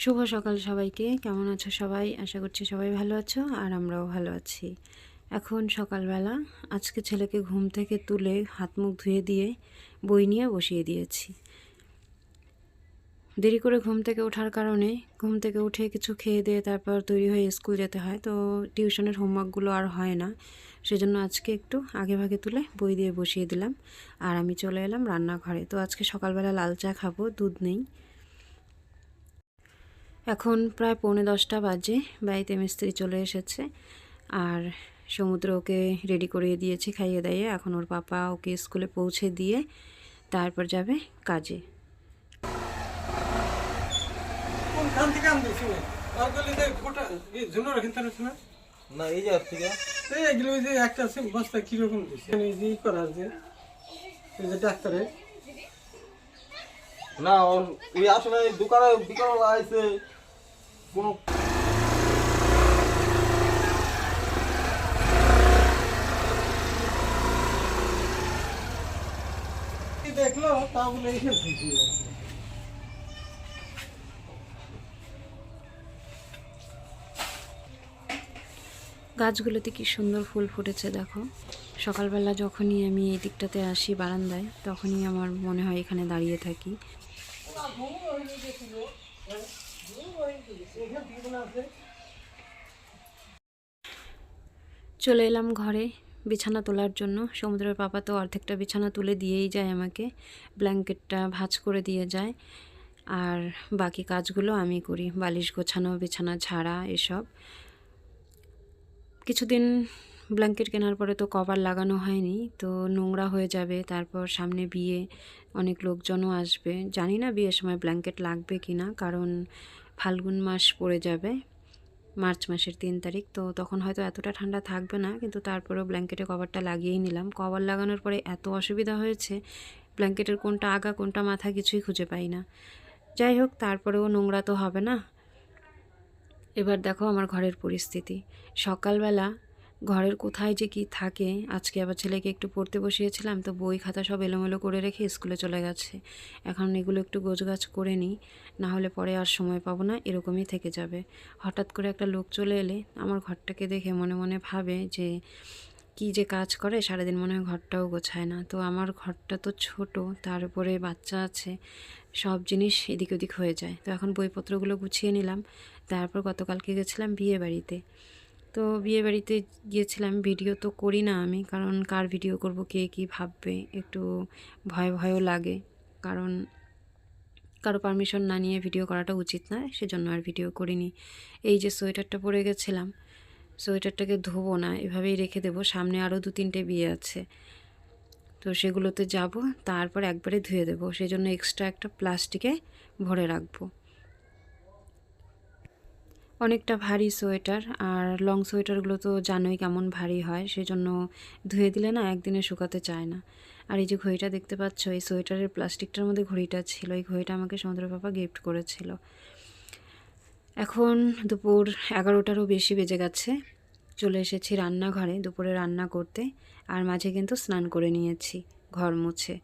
শুভ সকাল সবাইকে। কেমন আছো সবাই? আশা করছি সবাই ভালো আছো আর আমরাও ভালো আছি। এখন সকালবেলা আজকে ছেলেকে ঘুম থেকে তুলে হাত মুখ ধুয়ে দিয়ে বই নিয়ে বসিয়ে দিয়েছি। দেরি করে ঘুম থেকে ওঠার কারণে ঘুম থেকে উঠে কিছু খেয়ে দিয়ে তারপর তৈরি হয়ে স্কুল যেতে হয়, তো টিউশনের হোমওয়ার্কগুলো আর হয় না। সেজন্য আজকে একটু আগে ভাগে তুলে বই দিয়ে বসিয়ে দিলাম আর আমি চলে এলাম রান্নাঘরে। তো আজকে সকালবেলা লাল চা খাবো, দুধ নেই। এখন প্রায় 9:45 বাজে, বাড়িতে মিস্ত্রি চলে এসেছে আর সমুদ্র ওকে রেডি করিয়ে দিয়েছি খাইয়ে দাইয়ে। এখন ওর পাপা ওকে স্কুলে পৌঁছে দিয়ে তারপর যাবে কাজে। না এই যে থেকে এগুলো যে একটা আছে বস্তা কিরকম দিচ্ছে এই যে করা আছে এই যে ডাক্তারে না ওই আসলে দোকানে বিকাল আইছে কোনো দেখলো তাহলে এইখান থেকে গাছগুলোতে কি সুন্দর ফুল ফুটেছে দেখো। সকালবেলা যখনই আমি এই দিকটাতে আসি বারান্দায়, তখনই আমার মনে হয় এখানে দাঁড়িয়ে থাকি। চলে এলাম ঘরে বিছানা তোলার জন্য। সমুদ্রের পাপা তো অর্ধেকটা বিছানা তুলে দিয়েই যায় আমাকে, ব্ল্যাঙ্কেটটা ভাঁজ করে দিয়ে যায়, আর বাকি কাজগুলো আমি করি, বালিশ গোছানো, বিছানা ঝাড়া এসব। কিছুদিন ব্ল্যাঙ্কেট কেনার পরে তো কভার লাগানো হয়নি, তো নোংরা হয়ে যাবে, তারপর সামনে বিয়ে, অনেক লোকজনও আসবে। জানি না বিয়ের সময় ব্ল্যাঙ্কেট লাগবে কি না, কারণ ফাল্গুন মাস পড়ে যাবে, মার্চ মাসের 3 তারিখ, তো তখন হয়তো এতটা ঠান্ডা থাকবে না, কিন্তু তারপরেও ব্ল্যাঙ্কেটে কভারটা লাগিয়েই নিলাম। কভার লাগানোর পরে এত অসুবিধা হয়েছে, ব্ল্যাঙ্কেটের কোনটা আগা কোনটা মাথা কিছুই খুঁজে পাই না। যাই হোক, তারপরেও নোংরা তো হবে না। এবার দেখো আমার ঘরের পরিস্থিতি। সকালবেলা ঘরের কোথায় যে কি থাকে, আজকে আবার ছেলেকে একটু পড়তে বসিয়েছিলাম, তো বই খাতা সব এলোমেলো করে রেখে স্কুলে চলে গেছে। এখন এগুলো একটু গোছগাছ করে নিই, না হলে পরে আর সময় পাবো না, এরকমই থেকে যাবে। হঠাৎ করে একটা লোক চলে এলে আমার ঘরটাকে দেখে মনে মনে ভাবে যে কি যে কাজ করে সারাদিন, মনে হয় ঘরটাও গোছায় না। তো আমার ঘরটা তো ছোট, তার উপরে বাচ্চা আছে, সব জিনিস এদিক ওদিক হয়ে যায়। তো এখন বইপত্রগুলো গুছিয়ে নিলাম। তারপর গতকালকে গেছিলাম বিয়ে বাড়িতে। তো বিয়ে বাড়িতে গিয়েছিলাম, ভিডিও তো করি না আমি, কারণ কার ভিডিও করব, কে কী ভাববে, একটু ভয় ভয়ও লাগে, কারণ কারো পারমিশন না নিয়ে ভিডিও করাটা উচিত নয়, সেজন্য আর ভিডিও করিনি। এই যে সোয়েটারটা পরে গেছিলাম, সোয়েটারটাকে ধোবো না, এভাবেই রেখে দেবো। সামনে আরও 2-3টে বিয়ে আছে, তো সেগুলোতে যাব, তারপর একবারে ধুয়ে দেবো, সেই জন্য এক্সট্রা একটা প্লাস্টিকে ভরে রাখবো। অনেকটা ভারী সোয়েটার, আর লং সোয়েটারগুলো তো জানোই কেমন ভারী হয়, সেজন্য ধুয়ে দিলে না একদিনে শুকাতে চায় না। আর এই যে ঘড়িটা দেখতে পাচ্ছ, এই সোয়েটারের প্লাস্টিকটার মধ্যে ঘড়িটা ছিল, এই ঘড়িটা আমাকে সমুদ্র পাপা গিফট করেছিল। এখন দুপুর 11টারও বেশি বেজে গেছে। চলে এসেছি রান্নাঘরে দুপুরে রান্না করতে, আর মাঝে কিন্তু স্নান করে নিয়েছি ঘর মুছে।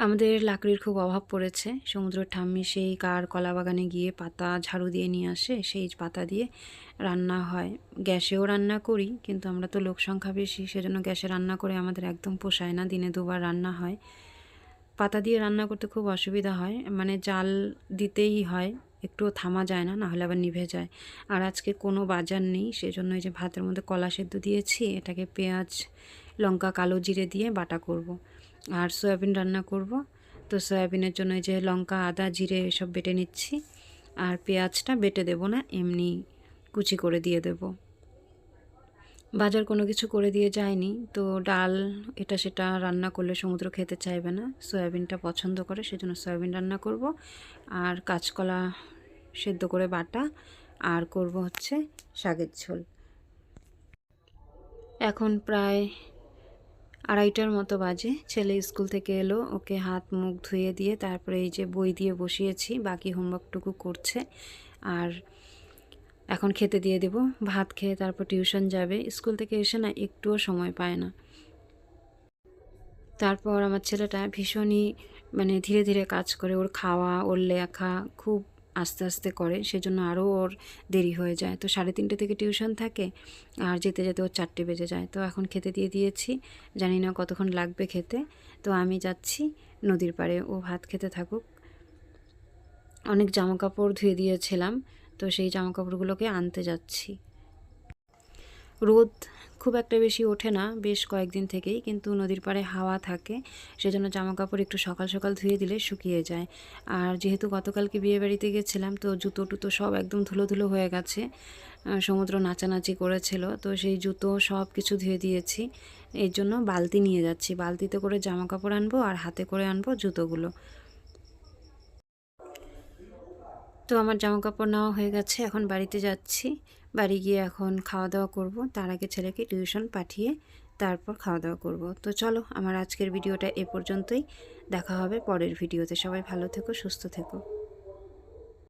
আমাদের লাকড়ির খুব অভাব পড়েছে। সমুদ্রের ঠাম্মি সেই কার কলা বাগানে গিয়ে পাতা ঝাড়ু দিয়ে নিয়ে আসে, সেই পাতা দিয়ে রান্না হয়। গ্যাসেও রান্না করি, কিন্তু আমরা তো লোক সংখ্যা বেশি, সেজন্য গ্যাসে রান্না করে আমাদের একদম পোষায় না, দিনে 2বার রান্না হয়। পাতা দিয়ে রান্না করতে খুব অসুবিধা হয়, মানে জাল দিতেই হয়, একটুও থামা যায় না, নাহলে আবার নিভে যায়। আর আজকে কোনো বাজার নেই, সেজন্য এই যে ভাতের মধ্যে কলা সেদ্ধ দিয়েছি, এটাকে পেঁয়াজ লঙ্কা কালো জিরে দিয়ে বাটা করব। আর সয়াবিন রান্না করব, তো সয়াবিনের জন্য এই যে লঙ্কা আদা জিরে এসব বেটে নিচ্ছি, আর পেঁয়াজটা বেটে দেব না, এমনি কুচি করে দিয়ে দেব। বাজার কোনো কিছু করে দিয়ে যায়নি, তো ডাল এটা সেটা রান্না করলে সমুদ্র খেতে চাইবে না, সয়াবিনটা পছন্দ করে, সেজন্য সয়াবিন রান্না করব। আর কাঁচকলা সেদ্ধ করে বাটা, আর করব হচ্ছে শাকের ঝোল। এখন প্রায় 2:30টার মতো বাজে। ছেলে স্কুল থেকে এলো, ওকে হাত মুখ ধুয়ে দিয়ে তারপরে এই যে বই দিয়ে বসিয়েছি, বাকি হোমওয়ার্কটুকু করছে। আর এখন খেতে দিয়ে দেব, ভাত খেয়ে তারপর টিউশন যাবে। স্কুল থেকে এসে না একটুও সময় পায় না। তারপর আমার ছেলেটা ভীষণই মানে ধীরে ধীরে কাজ করে, ওর খাওয়া ওর লেখা খুব আস্তে আস্তে করে, সেজন্য আরও ওর দেরি হয়ে যায়। তো 3:30 থেকে টিউশন থাকে, আর যেতে যেতে ওর 4টে বেজে যায়। তো এখন খেতে দিয়ে দিয়েছি, জানি না কতক্ষণ লাগবে খেতে। তো আমি যাচ্ছি নদীর পাড়ে, ও ভাত খেতে থাকুক। অনেক জামাকাপড় ধুয়ে দিয়েছিলাম, তো সেই জামাকাপড়গুলোকে আনতে যাচ্ছি। রোদ খুব একটা বেশি ওঠে না বেশ কয়েকদিন থেকেই, কিন্তু নদীর পাড়ে হাওয়া থাকে, সেজন্য জামাকাপড় একটু সকাল সকাল ধুয়ে দিলে শুকিয়ে যায়। আর যেহেতু গতকালকে বিয়ে বাড়িতে গেছিলাম, তো জুতো টুতো সব একদম ধুলো ধুলো হয়ে গেছে, সমুদ্র নাচানাচি করেছিল, তো সেই জুতো সব কিছু ধুয়ে দিয়েছি। এর জন্য বালতি নিয়ে যাচ্ছি, বালতিতে করে জামাকাপড় আনবো আর হাতে করে আনবো জুতোগুলো। তো আমার জামাকাপড় নেওয়া হয়ে গেছে, এখন বাড়িতে যাচ্ছি। বাড়ি গিয়ে এখন খাওয়া দাওয়া করব, তার আগে ছেলেকে টিউশন পাঠিয়ে তারপর খাওয়া দাওয়া করব। তো চলো, আমার আজকের ভিডিওটা এ পর্যন্তই, দেখা হবে পরের ভিডিওতে। সবাই ভালো থেকো, সুস্থ থেকো।